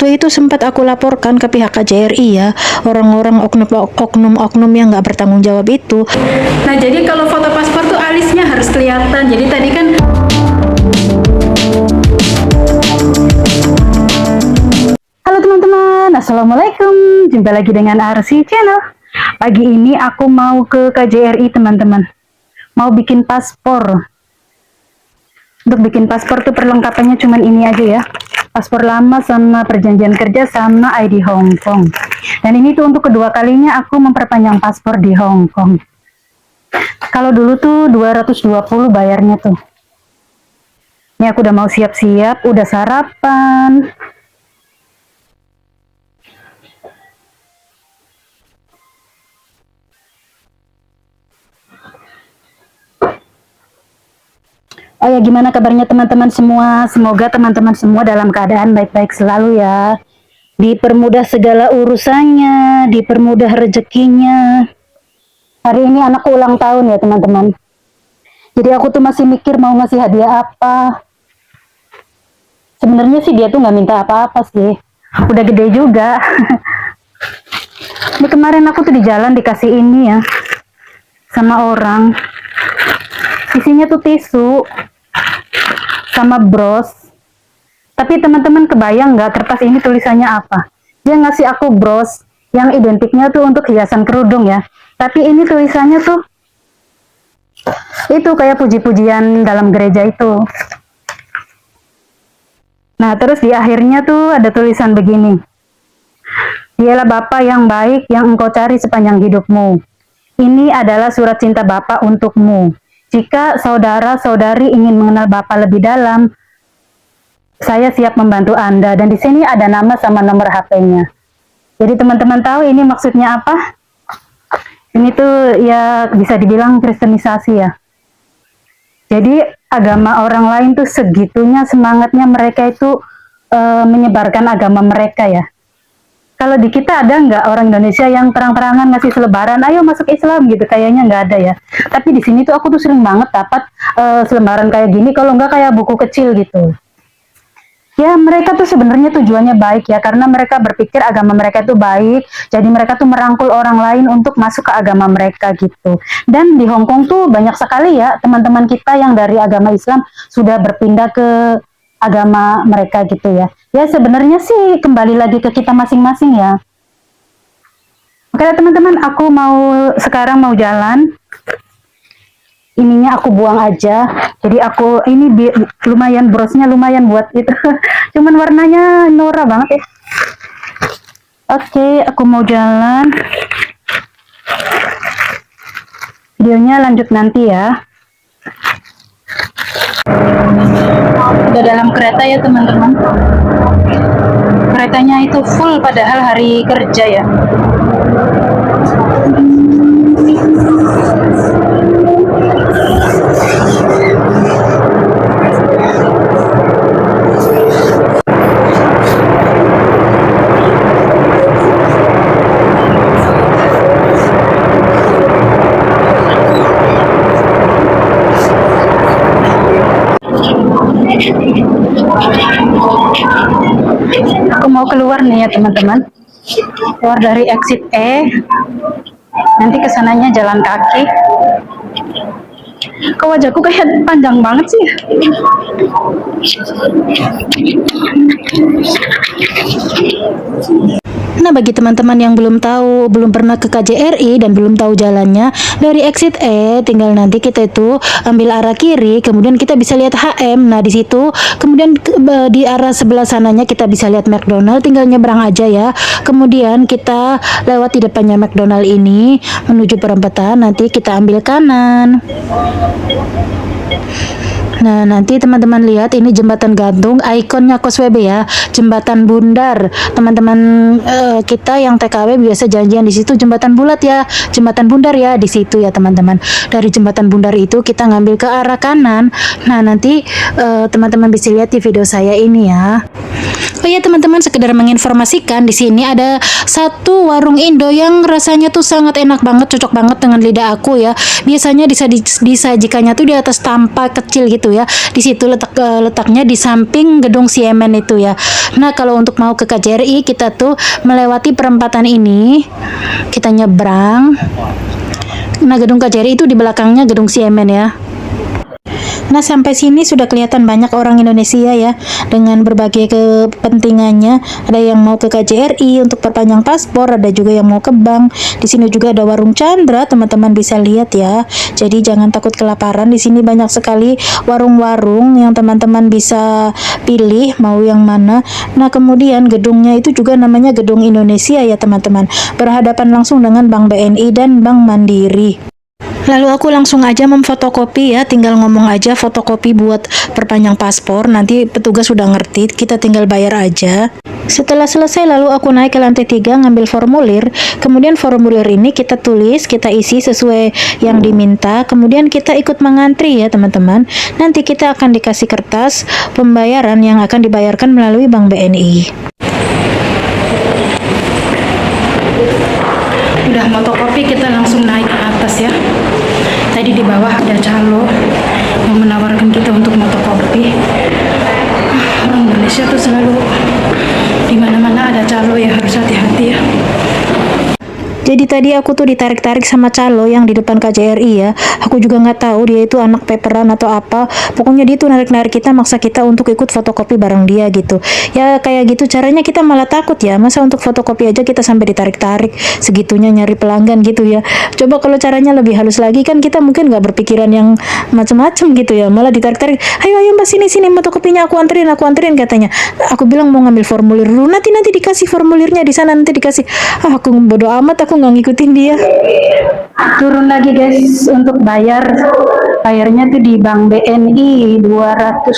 waktu itu sempat aku laporkan ke pihak KJRI ya, orang-orang oknum-oknum yang nggak bertanggung jawab itu. Nah, jadi kalau foto paspor tuh alisnya harus kelihatan. Jadi tadi kan Halo teman-teman, Assalamualaikum. Jumpa lagi dengan RC Channel. Pagi ini aku mau ke KJRI teman-teman. Mau bikin paspor. Untuk bikin paspor tuh perlengkapannya cuman ini aja ya. Paspor lama sama perjanjian kerja sama ID Hong Kong. Dan ini tuh untuk kedua kalinya aku memperpanjang paspor di Hong Kong. Kalau dulu tuh 220 bayarnya tuh. Ini aku udah mau siap-siap, udah sarapan. Oh ya, gimana kabarnya teman-teman semua? Semoga teman-teman semua dalam keadaan baik-baik selalu ya. Dipermudah segala urusannya, dipermudah rezekinya. Hari ini anakku ulang tahun ya teman-teman. Jadi aku tuh masih mikir mau ngasih hadiah apa. Sebenarnya sih dia tuh nggak minta apa-apa sih. Udah gede juga. Ini kemarin aku tuh di jalan dikasih ini ya. Sama orang. Isinya tuh tisu. Sama bros. Tapi teman-teman kebayang nggak kertas ini tulisannya apa? Dia ngasih aku bros yang identiknya tuh untuk hiasan kerudung ya. Tapi ini tulisannya tuh itu kayak puji-pujian dalam gereja itu. Nah terus di akhirnya tuh ada tulisan begini. Dialah Bapa yang baik yang engkau cari sepanjang hidupmu. Ini adalah surat cinta Bapa untukmu. Jika saudara-saudari ingin mengenal Bapa lebih dalam, saya siap membantu Anda. Dan di sini ada nama sama nomor HP-nya. Jadi teman-teman tahu ini maksudnya apa? Ini tuh ya bisa dibilang kristenisasi ya. Jadi agama orang lain tuh segitunya semangatnya mereka itu menyebarkan agama mereka ya. Kalau di kita ada nggak orang Indonesia yang terang-terangan ngasih selebaran, ayo masuk Islam gitu? Kayaknya nggak ada ya. Tapi di sini tuh aku tuh sering banget dapat selebaran kayak gini, kalau nggak kayak buku kecil gitu. Ya mereka tuh sebenarnya tujuannya baik ya, karena mereka berpikir agama mereka itu baik, jadi mereka tuh merangkul orang lain untuk masuk ke agama mereka gitu. Dan di Hong Kong tuh banyak sekali ya teman-teman kita yang dari agama Islam sudah berpindah ke agama mereka gitu ya. Ya sebenarnya sih kembali lagi ke kita masing-masing ya. Oke teman-teman, aku sekarang mau jalan. Ininya aku buang aja. Jadi aku ini lumayan brosnya lumayan buat itu. Cuman warnanya norak banget ya. Oke, aku mau jalan. Videonya lanjut nanti ya. Udah dalam kereta ya teman-teman. Keretanya itu full padahal hari kerja ya. Aku mau keluar nih ya teman-teman. Keluar dari exit E. Nanti kesananya jalan kaki. Kok wajahku kayak panjang banget sih? Nah, bagi teman-teman yang belum pernah ke KJRI dan belum tahu jalannya, dari exit E tinggal nanti kita itu ambil arah kiri, kemudian kita bisa lihat HM. Nah, di situ kemudian di arah sebelah sananya kita bisa lihat McDonald, tinggal nyebrang aja ya. Kemudian kita lewat di depannya McDonald ini menuju perempatan, nanti kita ambil kanan. Nah, nanti teman-teman lihat ini jembatan gantung, ikonnya KOSWB ya, jembatan bundar. Teman-teman kita yang TKW biasa janjian di situ, jembatan bulat ya, jembatan bundar ya, di situ ya teman-teman. Dari jembatan bundar itu kita ngambil ke arah kanan. Nah, nanti teman-teman bisa lihat di video saya ini ya. Oh ya teman-teman, sekedar menginformasikan, di sini ada satu warung Indo yang rasanya tuh sangat enak banget, cocok banget dengan lidah aku ya. Biasanya disajikannya tuh di atas tampah kecil gitu gitu ya. Di situ letaknya di samping gedung Siemen itu ya. Nah, kalau untuk mau ke KJRI kita tuh melewati perempatan ini, kita nyebrang. Nah, gedung KJRI itu di belakangnya gedung Siemen ya. Nah, sampai sini sudah kelihatan banyak orang Indonesia ya, dengan berbagai kepentingannya. Ada yang mau ke KJRI untuk perpanjang paspor, ada juga yang mau ke bank. Di sini juga ada warung Chandra, teman-teman bisa lihat ya. Jadi jangan takut kelaparan. Di sini banyak sekali warung-warung yang teman-teman bisa pilih mau yang mana. Nah, kemudian gedungnya itu juga namanya Gedung Indonesia ya, teman-teman. Berhadapan langsung dengan Bank BNI dan Bank Mandiri. Lalu aku langsung aja memfotokopi ya, tinggal ngomong aja fotokopi buat perpanjang paspor, nanti petugas sudah ngerti, kita tinggal bayar aja. Setelah selesai lalu aku naik ke lantai 3 ngambil formulir, kemudian formulir ini kita tulis, kita isi sesuai yang diminta, kemudian kita ikut mengantri ya teman-teman. Nanti kita akan dikasih kertas pembayaran yang akan dibayarkan melalui Bank BNI. Udah fotokopi, kita langsung naik ke atas ya. Tadi di bawah ada calo yang menawarkan kita untuk fotokopi. Orang Indonesia tuh selalu di mana-mana ada calo ya, harus hati-hati ya. Jadi tadi aku tuh ditarik-tarik sama calo yang di depan KJRI ya. Aku juga nggak tahu dia itu anak paperan atau apa. Pokoknya dia tuh narik-narik kita, maksa kita untuk ikut fotokopi bareng dia gitu. Ya kayak gitu caranya kita malah takut ya. Masa untuk fotokopi aja kita sampai ditarik-tarik, segitunya nyari pelanggan gitu ya. Coba kalau caranya lebih halus lagi kan kita mungkin nggak berpikiran yang macem-macem gitu ya. Malah ditarik-tarik, ayo mbak sini fotokopinya aku anterin katanya. Aku bilang mau ngambil formulir dulu, nanti dikasih formulirnya di sana, nanti dikasih. Aku bodo amat, aku nggak ngikutin dia. Turun lagi guys untuk bayarnya tuh di Bank BNI $200.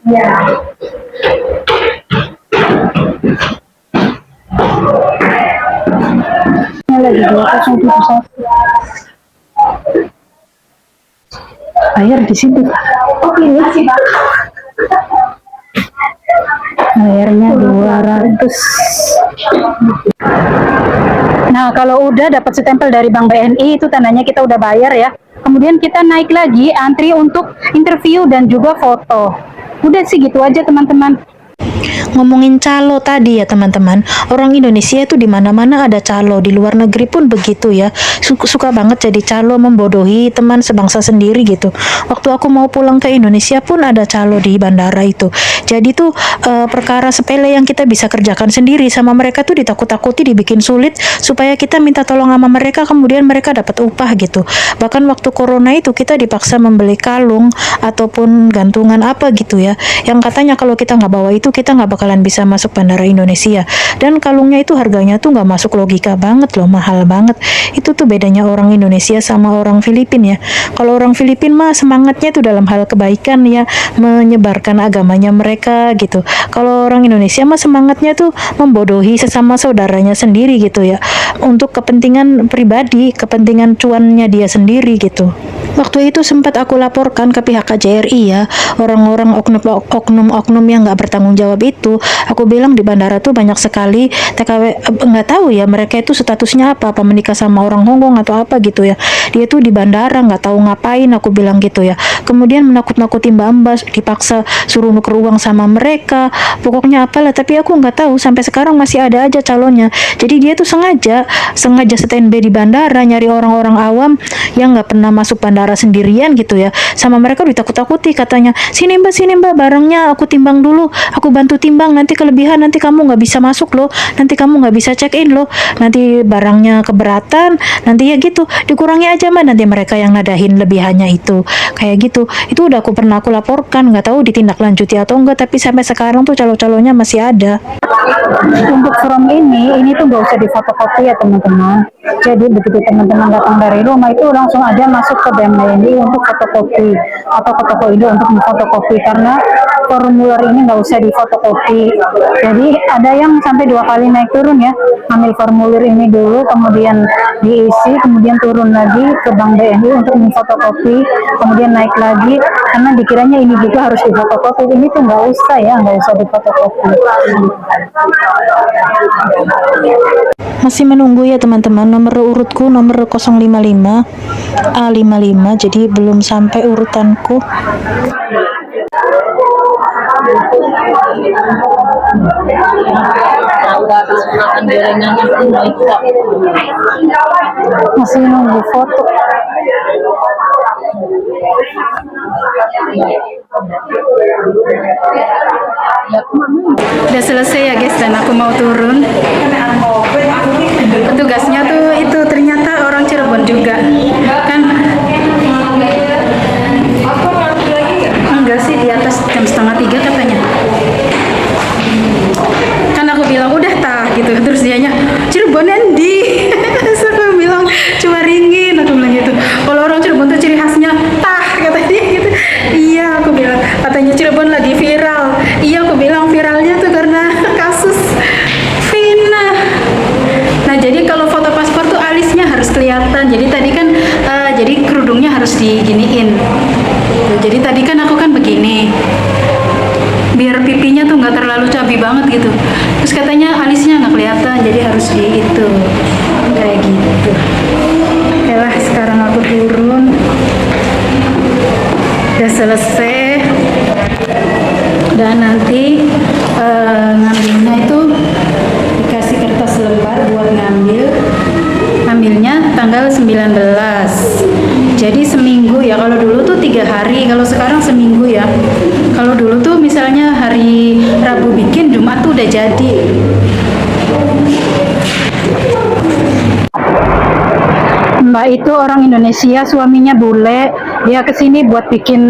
Ya. Ini lagi 2071. Bayar di situ. Oke, masih bayarnya 200. Nah, kalau udah dapat stempel dari Bank BNI itu tandanya kita udah bayar ya. Kemudian kita naik lagi antri untuk interview dan juga foto. Udah sih gitu aja teman-teman. Ngomongin calo tadi ya teman-teman, orang Indonesia itu di mana-mana ada calo, di luar negeri pun begitu ya. Suka banget jadi calo, membodohi teman sebangsa sendiri gitu. Waktu aku mau pulang ke Indonesia pun ada calo di bandara itu. Jadi tuh perkara sepele yang kita bisa kerjakan sendiri sama mereka tuh ditakut-takuti, dibikin sulit supaya kita minta tolong sama mereka, kemudian mereka dapat upah gitu. Bahkan waktu corona itu kita dipaksa membeli kalung ataupun gantungan apa gitu ya, yang katanya kalau kita nggak bawa itu kita nggak bakalan bisa masuk bandara Indonesia. Dan kalungnya itu harganya tuh nggak masuk logika banget loh, mahal banget. Itu tuh bedanya orang Indonesia sama orang Filipina ya. Kalau orang Filipina mah semangatnya tuh dalam hal kebaikan ya, menyebarkan agamanya mereka gitu. Kalau orang Indonesia mah semangatnya tuh membodohi sesama saudaranya sendiri gitu ya, untuk kepentingan pribadi, kepentingan cuannya dia sendiri gitu. Waktu itu sempat aku laporkan ke pihak KJRI ya, orang-orang oknum yang nggak bertanggung jawab itu. Aku bilang di bandara tuh banyak sekali TKW, nggak tahu ya mereka itu statusnya apa menikah sama orang Hongkong atau apa gitu ya. Dia tuh di bandara nggak tahu ngapain, aku bilang gitu ya. Kemudian menakut-nakuti Mbak, dipaksa suruh nuker uang sama mereka. Pokoknya apalah, tapi aku nggak tahu sampai sekarang masih ada aja calonnya. Jadi dia tuh sengaja standby di bandara nyari orang-orang awam yang nggak pernah masuk bandara sendirian gitu ya. Sama mereka ditakut-takuti, katanya sini mbak barangnya aku timbang dulu, aku bantu timbang, nanti kelebihan nanti kamu nggak bisa masuk loh, nanti kamu nggak bisa check in loh, nanti barangnya keberatan, nanti ya gitu dikurangi aja mbak, nanti mereka yang nadahin lebihannya itu kayak gitu. Itu udah aku laporkan, nggak tahu ditindaklanjuti atau enggak, tapi sampai sekarang tuh calo-calonya masih ada. Untuk form ini tuh nggak usah difotokopi ya teman-teman. Jadi begitu teman-teman datang dari rumah itu langsung aja masuk ke BNI untuk fotokopi atau ke toko ini untuk memfotokopi, karena formulir ini nggak usah difotokopi. Jadi ada yang sampai 2 kali naik turun ya, ambil formulir ini dulu, kemudian diisi, kemudian turun lagi ke Bank BNI untuk memfotokopi, kemudian naik lagi, karena dikiranya ini juga harus difotokopi. Ini tuh nggak usah ya, nggak usah difotokopi. Masih menunggu ya teman-teman, nomor urutku nomor 055 A55, jadi belum sampai urutanku. Masih nunggu foto. Udah selesai ya guys, dan aku mau turun. Petugasnya tuh itu ternyata orang Cirebon juga kan. Enggak sih, di atas jam 2:30 katanya. Kan aku bilang udah tah gitu, terus dianya Cirebon endi. Terus aku bilang cuma ringin, aku bilang gitu. Kalau orang Cirebon tuh ciri khasnya tah katanya gitu. Iya, aku bilang katanya Cirebon lagi viral. Iya, aku bilang viralnya tuh karena kasus Vina. Nah, jadi kalau foto paspor tuh alisnya harus kelihatan. Jadi tadi kan jadi kerudungnya harus diginiin. Tuh, jadi tadi kan aku kan begini. Biar pipinya tuh nggak terlalu cabi banget gitu. Terus katanya alisnya nggak kelihatan, jadi harus di itu kayak gitu. Oke lah, sekarang aku turun. Udah selesai. Dan nanti ngambilnya itu dikasih kertas lembar buat ngambilnya tanggal 19. Jadi seminggu ya, kalau dulu tuh 3 hari, kalau sekarang seminggu ya. Kalau dulu tuh misalnya hari Rabu bikin, Jumat tuh udah jadi. Mbak itu orang Indonesia, suaminya bule. Dia kesini buat bikin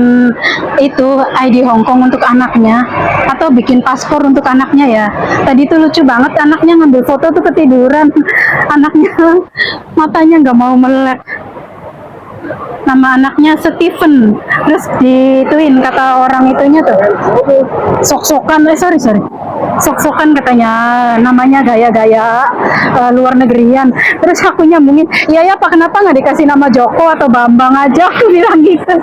itu ID Hongkong untuk anaknya, atau bikin paspor untuk anaknya ya. Tadi tuh lucu banget, anaknya ngambil foto tuh ketiduran. Anaknya matanya nggak mau melek. Nama anaknya Stephen. Terus dituin kata orang itunya tuh, sok-sokan, sok-sokan katanya, namanya gaya-gaya luar negerian. Terus aku nyambungin, iya ya Pak, kenapa nggak dikasih nama Joko atau Bambang aja, aku bilang gitu.